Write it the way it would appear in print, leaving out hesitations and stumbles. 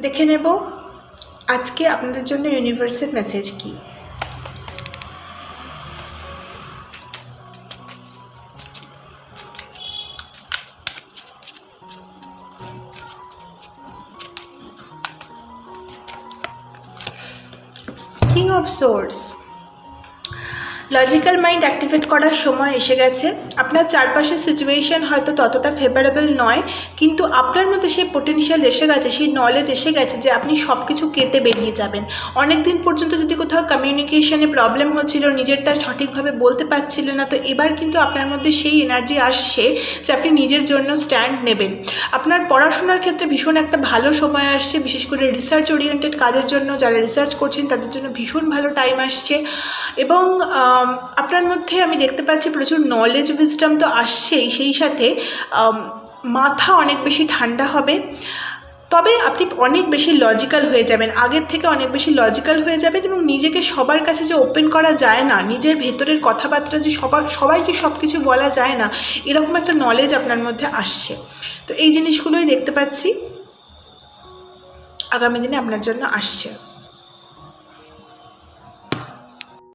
দেখে নেব আজকে আপনাদের জন্য ইউনিভার্সের মেসেজ কি। King of swords, logical mind activate করার সময় এসে গেছে। আপনার চারপাশের সিচুয়েশন হয়তো ততটা ফেভারেবল নয়, কিন্তু আপনার মধ্যে সেই পোটেনশিয়াল এসে গেছে, সেই নলেজ এসে গেছে যে আপনি সব কিছু কেটে বেরিয়ে যাবেন। অনেক দিন পর্যন্ত যদি কোথাও কমিউনিকেশনে প্রবলেম হচ্ছিল, নিজেরটা সঠিকভাবে বলতে পারছিলেন না, তো এবার কিন্তু আপনার মধ্যে সেই এনার্জি আসছে যে আপনি নিজের জন্য স্ট্যান্ড নেবেন। আপনার পড়াশোনার ক্ষেত্রে ভীষণ একটা ভালো সময় আসছে, বিশেষ করে রিসার্চ ওরিয়েন্টেড কাজের জন্য যারা রিসার্চ করছেন তাদের জন্য ভীষণ ভালো টাইম আসছে। এবং আপনার মধ্যে আমি দেখতে পাচ্ছি প্রচুর নলেজ উইজডম তো আসছেই, সেই সাথে মাথা অনেক বেশি ঠান্ডা হবে। তবে আপনি অনেক বেশি লজিক্যাল হয়ে যাবেন, আগের থেকে অনেক বেশি লজিক্যাল হয়ে যাবেন, এবং নিজেকে সবার কাছে যে ওপেন করা যায় না, নিজের ভেতরের কথাবার্তা যে সবাইকে সব কিছু বলা যায় না, এরকম একটা নলেজ আপনার মধ্যে আসছে। তো এই জিনিসগুলোই দেখতে পাচ্ছি আগামী দিনে আপনার জন্য আসছে।